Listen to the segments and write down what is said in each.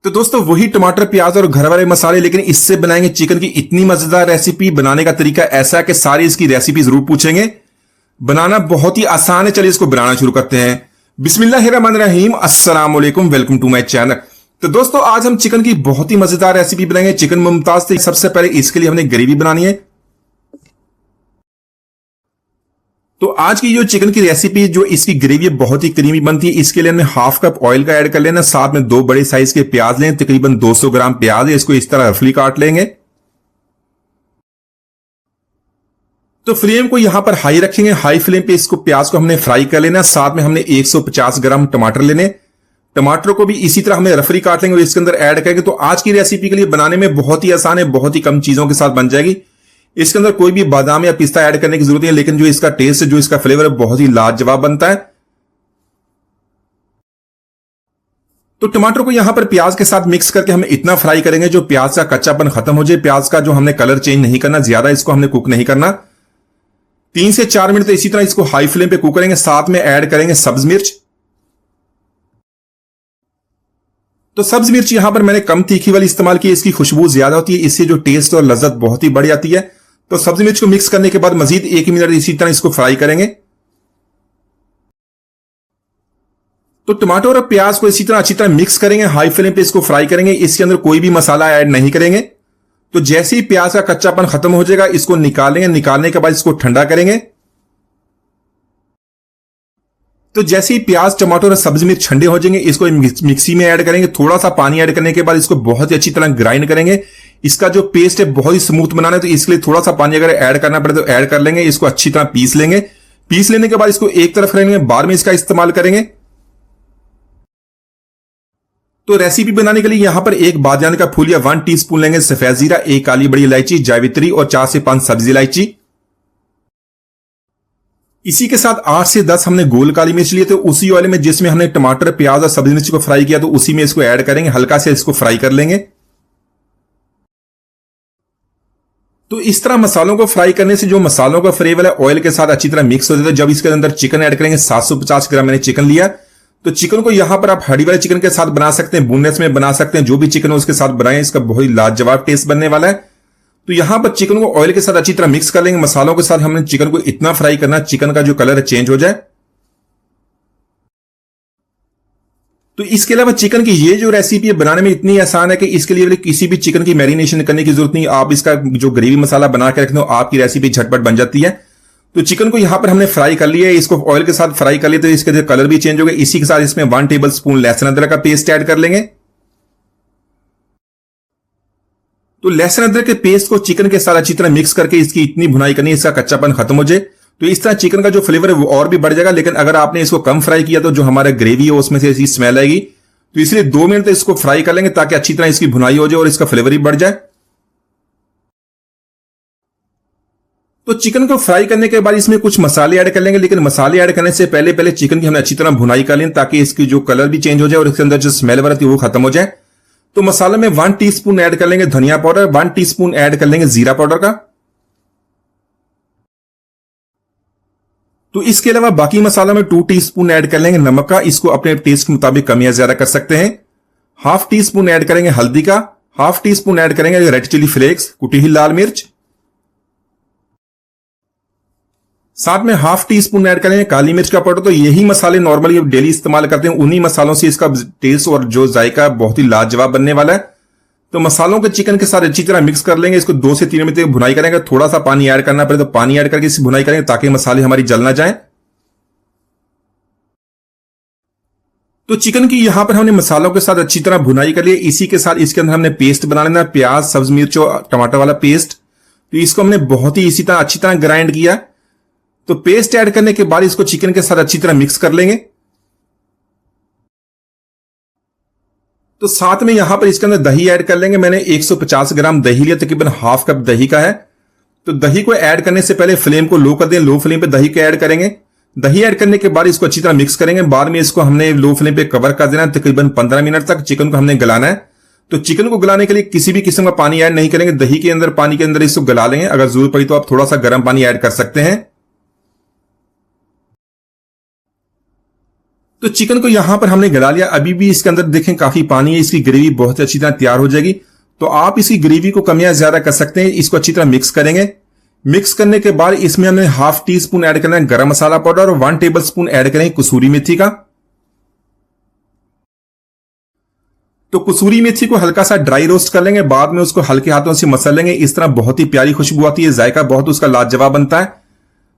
तो दोस्तों वही टमाटर प्याज और घर वाले मसाले, लेकिन इससे बनाएंगे चिकन की इतनी मजेदार रेसिपी। बनाने का तरीका ऐसा है कि सारी इसकी रेसिपी जरूर पूछेंगे। बनाना बहुत ही आसान है, चलिए इसको बनाना शुरू करते हैं। बिस्मिल्लाहिर्रहमानिर्रहीम, अस्सलाम वालेकुम, वेलकम टू माय चैनल। तो दोस्तों आज हम चिकन की बहुत ही मजेदार रेसिपी बनाएंगे, चिकन मुमताज। से सबसे पहले इसके लिए हमने ग्रेवी बनानी है। तो आज की जो चिकन की रेसिपी, जो इसकी ग्रेवी बहुत ही क्रीमी बनती है, इसके लिए हमने हाफ कप ऑयल का ऐड कर लेना। साथ में 2 बड़े साइज के प्याज लें, तकरीबन 200 ग्राम प्याज है, इसको इस तरह रफली काट लेंगे। तो फ्लेम को यहां पर हाई रखेंगे, हाई फ्लेम पे इसको प्याज को हमने फ्राई कर लेना। साथ में हमने 150 ग्राम टमाटर लेने, टमाटर को भी इसी तरह हमें रफली काट लेंगे और इसके अंदर ऐड करेंगे। तो आज की रेसिपी के लिए बनाने में बहुत ही आसान है, बहुत ही कम चीजों के साथ बन जाएगी। इसके अंदर कोई भी बादाम या पिस्ता ऐड करने की जरूरत नहीं है, लेकिन जो इसका टेस्ट है, जो इसका फ्लेवर है, बहुत ही लाजवाब बनता है। तो टमाटर को यहां पर प्याज के साथ मिक्स करके हम इतना फ्राई करेंगे जो प्याज का कच्चापन खत्म हो जाए। प्याज का जो हमने कलर चेंज नहीं करना, ज्यादा इसको हमने कुक नहीं करना। 3 से 4 मिनट तो इसी तरह इसको हाई फ्लेम पे कुक करेंगे। साथ में ऐड करेंगे सब्ज मिर्च। तो सब्ज मिर्च यहां पर मैंने कम तीखी वाली इस्तेमाल की, इसकी खुशबू ज्यादा होती है, इससे जो टेस्ट और लज्जत बहुत ही बढ़ जाती है। तो सब्ज मिर्च को मिक्स करने के बाद मजीद 1 मिनट इसी तरह इसको फ्राई करेंगे। तो टमाटर और प्याज को इसी तरह अच्छी तरह मिक्स करेंगे, हाई फ्लेम पे इसको फ्राई करेंगे। इसके अंदर कोई भी मसाला ऐड नहीं करेंगे। तो जैसे ही प्याज का कच्चापन खत्म हो जाएगा, इसको निकालेंगे। निकालने के बाद इसको ठंडा करेंगे। तो जैसे ही प्याज, टमाटर और सब्ज मिर्च ठंडे हो जाएंगे, इसको मिक्सी में ऐड करेंगे। थोड़ा सा पानी ऐड करने के बाद इसको बहुत ही अच्छी तरह ग्राइंड करेंगे। इसका जो पेस्ट है बहुत ही स्मूथ बनाना है, तो इसलिए थोड़ा सा पानी अगर ऐड करना पड़े तो ऐड कर लेंगे। इसको अच्छी तरह पीस लेंगे। पीस लेने के बाद इसको एक तरफ रखेंगे, बाद में इसका इस्तेमाल करेंगे। तो रेसिपी बनाने के लिए यहां पर 1 बादजान का फूल या 1 टीस्पून लेंगे सफेद जीरा, 1 काली बड़ी इलायची, जावित्री और 4 से 5 सब्जी इलायची। इसी के साथ 8 से 10 हमने गोल काली मिर्च लिए। तो उसी ऑयल में जिसमें हमने टमाटर, प्याज और सब्जी मिर्च को फ्राई किया, तो उसी में इसको ऐड करेंगे। हल्का से इसको फ्राई कर लेंगे। तो इस तरह मसालों को फ्राई करने से जो मसालों का फ्लेवर है ऑयल के साथ अच्छी तरह मिक्स हो जाता है। जब इसके अंदर चिकन ऐड करेंगे, 750 ग्राम मैंने चिकन लिया। तो चिकन को यहां पर आप हड्डी वाले चिकन के साथ बना सकते हैं, बोनलेस में बना सकते हैं, जो भी चिकन हो उसके साथ बनाएं। इसका बहुत ही लाजवाब टेस्ट बनने वाला है। तो यहां पर चिकन को ऑयल के साथ अच्छी तरह मिक्स कर लेंगे। मसालों के साथ हमने चिकन को इतना फ्राई करना, चिकन का जो कलर है चेंज हो जाए। तो इसके अलावा चिकन की ये जो रेसिपी है बनाने में इतनी आसान है कि इसके लिए किसी भी चिकन की मैरिनेशन करने की जरूरत नहीं। आप इसका जो ग्रेवी मसाला बना के रखते हो, आपकी रेसिपी झटपट बन जाती है। तो चिकन को यहां पर हमने फ्राई कर लिया है, इसको ऑयल के साथ फ्राई कर लिया, तो इसके कलर भी चेंज हो गया। इसी के साथ इसमें 1 टेबल स्पून लहसुन अदरक का पेस्ट ऐड कर लेंगे। तो लहसुन अदरक के पेस्ट को चिकन के साथ अच्छी तरह मिक्स करके इसकी इतनी भुनाई करनी है, इसका कच्चापन खत्म हो जाए। तो इस तरह चिकन का जो फ्लेवर है वो और भी बढ़ जाएगा। लेकिन अगर आपने इसको कम फ्राई किया तो जो हमारा ग्रेवी है उसमें से इसकी स्मेल आएगी। तो इसलिए 2 मिनट इसको फ्राई कर लेंगे ताकि अच्छी तरह इसकी भुनाई हो जाए और इसका फ्लेवर भी बढ़ जाए। तो चिकन को फ्राई करने के बाद इसमें कुछ मसाले ऐड कर लेंगे, लेकिन मसाले ऐड करने से पहले चिकन की हमने अच्छी तरह भुनाई कर लें ताकि इसकी जो कलर भी चेंज हो जाए और इसके अंदर जो स्मेल रहती है वो खत्म हो जाए। तो मसाले में 1 टीस्पून ऐड कर लेंगे धनिया पाउडर, 1 टीस्पून ऐड कर लेंगे जीरा पाउडर का। तो इसके अलावा बाकी मसालों में 2 टीस्पून ऐड कर लेंगे नमक का। इसको अपने टेस्ट के मुताबिक कम या ज्यादा कर सकते हैं। हाफ टी स्पून ऐड करेंगे हल्दी का, हाफ टी स्पून ऐड करेंगे रेड चिली फ्लेक्स, कुटी हुई लाल मिर्च। साथ में हाफ टी स्पून ऐड करेंगे काली मिर्च का पाउडर। तो यही मसाले नॉर्मली डेली इस्तेमाल करते हैं, उन्हीं मसालों से इसका टेस्ट और जो जायका बहुत ही लाजवाब बनने वाला है। तो मसालों के चिकन के साथ अच्छी तरह मिक्स कर लेंगे। इसको 2 से 3 मिनट तक भुनाई करेंगे। थोड़ा सा पानी ऐड करना पड़े तो पानी ऐड करके इसे भुनाई करेंगे ताकि मसाले हमारी जल ना जाए। तो चिकन की यहां पर हमने मसालों के साथ अच्छी तरह भुनाई कर ली। इसी के साथ इसके अंदर हमने पेस्ट बना लेना, प्याज, सब्ज मिर्च और टमाटर वाला पेस्ट। तो इसको हमने बहुत ही इसी तरह अच्छी तरह ग्राइंड किया। तो पेस्ट ऐड करने के बाद इसको चिकन के साथ अच्छी तरह मिक्स कर लेंगे। तो साथ में यहां पर इसके अंदर दही ऐड कर लेंगे। मैंने 150 ग्राम दही लिया, तकरीबन हाफ कप दही का है। तो दही को ऐड करने से पहले फ्लेम को लो कर दें, लो फ्लेम पे दही को ऐड करेंगे। दही ऐड करने के बाद इसको अच्छी तरह मिक्स करेंगे। बाद में इसको हमने लो फ्लेम पे कवर कर देना, तकरीबन 15 मिनट तक चिकन को हमने गलाना है। तो चिकन को गलाने के लिए किसी भी किस्म का पानी ऐड नहीं करेंगे, दही के अंदर पानी के अंदर इसको गला लेंगे। अगर जरूरत पड़ी तो आप थोड़ा सा गर्म पानी ऐड कर सकते हैं। तो चिकन को यहां पर हमने गला लिया। अभी भी इसके अंदर देखें काफी पानी है, इसकी ग्रेवी बहुत अच्छी तरह तैयार हो जाएगी। तो आप इसकी ग्रेवी को कम या ज्यादा कर सकते हैं। इसको अच्छी तरह मिक्स करेंगे। मिक्स करने के बाद इसमें हमने हाफ टी स्पून ऐड करना है गरम मसाला पाउडर और 1 टेबल स्पून ऐड करेंगे कसूरी मेथी का। तो कसूरी मेथी को हल्का सा ड्राई रोस्ट कर लेंगे, बाद में उसको हल्के हाथों से मसल लेंगे। इस तरह बहुत ही प्यारी खुशबू आती है, जायका बहुत उसका लाजवाब बनता है।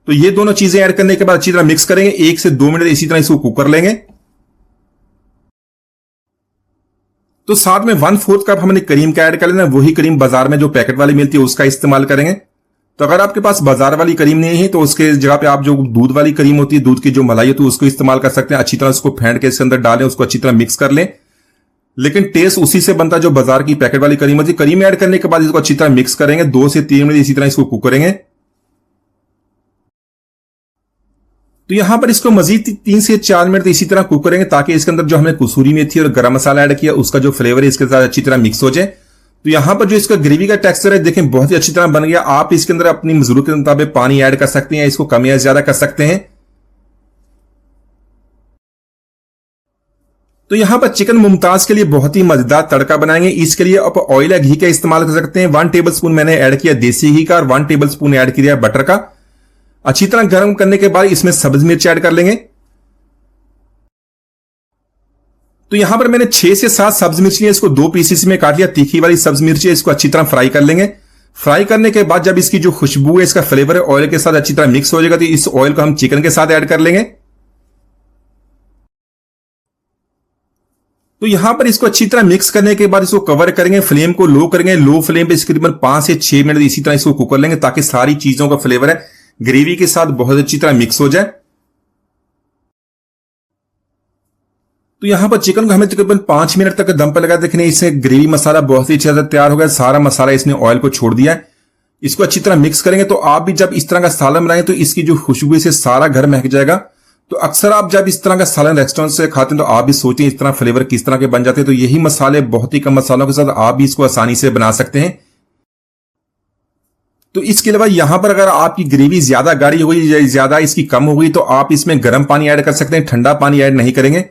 तो ये दोनों चीजें ऐड करने के बाद अच्छी तरह मिक्स करेंगे। 1 से 2 मिनट इसी तरह इसको कुक कर लेंगे। तो साथ में 1/4 कप हमने क्रीम का ऐड कर लेना। वही क्रीम बाजार में जो पैकेट वाली मिलती है उसका इस्तेमाल करेंगे। तो अगर आपके पास बाजार वाली क्रीम नहीं है तो उसके जगह पे आप जो दूध वाली क्रीम होती है, दूध की जो मलाई होती है, उसको इस्तेमाल कर सकते हैं। अच्छी तरह उसको फेंट के इसके अंदर डालें, उसको अच्छी तरह मिक्स कर लें। लेकिन टेस्ट उसी से बनता है जो बाजार की पैकेट वाली क्रीम होती है। क्रीम ऐड करने के बाद इसको अच्छी तरह मिक्स करेंगे। 2 से 3 मिनट इसी तरह इसको कुक करेंगे। तो यहां पर इसको मजीद 3 से 4 मिनट इसी तरह कुक करेंगे ताकि इसके अंदर जो हमने कसूरी मेथी और गरम मसाला ऐड किया उसका जो फ्लेवर है इसके साथ अच्छी तरह मिक्स हो जाए। तो यहां पर जो इसका ग्रेवी का टेक्सचर है देखें बहुत ही अच्छी तरह बन गया। आप इसके अंदर अपनी जरूरत के मुताबिक पानी ऐड कर सकते हैं, इसको कम या ज्यादा कर सकते हैं। तो यहां पर चिकन मुमताज के लिए बहुत ही मजेदार तड़का बनाएंगे। इसके लिए आप ऑयल या घी का इस्तेमाल कर सकते हैं। 1 टेबल स्पून मैंने ऐड किया देसी घी का और 1 टेबल स्पून ऐड किया बटर का। अच्छी तरह गर्म करने के बाद इसमें सब्ज मिर्च ऐड कर लेंगे। तो यहां पर मैंने 6 से 7 सब्ज मिर्च लिए, इसको 2 पीसेस में काट लिया। तीखी वाली सब्ज मिर्च है, इसको अच्छी तरह फ्राई कर लेंगे। फ्राई करने के बाद जब इसकी जो खुशबू है, इसका फ्लेवर है, ऑयल के साथ अच्छी तरह मिक्स हो जाएगा तो इस ऑयल को हम चिकन के साथ ऐड कर लेंगे। तो यहां पर इसको अच्छी तरह मिक्स करने के बाद इसको कवर करेंगे, फ्लेम को लो करेंगे। लो फ्लेम पे तकरीबन 5 से 6 मिनट इसी तरह इसको कुक कर लेंगे ताकि सारी चीजों का फ्लेवर है ग्रेवी के साथ बहुत अच्छी तरह मिक्स हो जाए। तो यहां पर चिकन को हमें तकरीबन 5 मिनट तक दम पर लगा देखने। इससे ग्रेवी मसाला बहुत ही अच्छी तरह तैयार हो गया। सारा मसाला इसने ऑयल को छोड़ दिया है। इसको अच्छी तरह मिक्स करेंगे। तो आप भी जब इस तरह का सालन बनाएं तो इसकी जो खुशबू से सारा घर महक जाएगा। तो अक्सर आप जब इस तरह का सालन रेस्टोरेंट से खाते हैं तो आप भी सोचते हैं इस तरह फ्लेवर किस तरह के बन जाते हैं। तो यही मसाले बहुत ही कम मसालों के साथ आप भी इसको आसानी से बना सकते हैं। तो इसके अलावा यहां पर अगर आपकी ग्रेवी ज्यादा गाढ़ी हुई या ज्यादा इसकी कम हो गई तो आप इसमें गर्म पानी ऐड कर सकते हैं, ठंडा पानी ऐड नहीं करेंगे।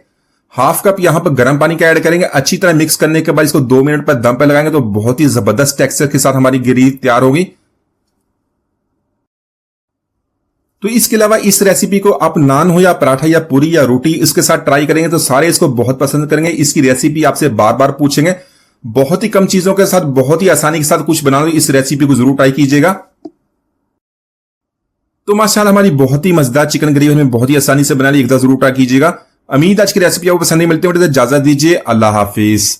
हाफ कप यहां पर गर्म पानी का ऐड करेंगे। अच्छी तरह मिक्स करने के बाद इसको 2 मिनट पर दम पर लगाएंगे तो बहुत ही जबरदस्त टेक्सचर के साथ हमारी ग्रेवी तैयार होगी। तो इसके अलावा इस रेसिपी को आप नान हो या पराठा या पूरी या रोटी इसके साथ ट्राई करेंगे तो सारे इसको बहुत पसंद करेंगे। इसकी रेसिपी आपसे बार बार पूछेंगे। बहुत ही कम चीजों के साथ बहुत ही आसानी के साथ कुछ बनाना, इस रेसिपी को जरूर ट्राई कीजिएगा। तो माशाल्लाह हमारी बहुत ही मजेदार चिकन ग्रेवी हमें बहुत ही आसानी से बना ली, एक बार जरूर ट्राई कीजिएगा। उम्मीद आज की रेसिपी आपको पसंद नहीं। मिलते हैं, इजाजत दीजिए, अल्लाह हाफिज।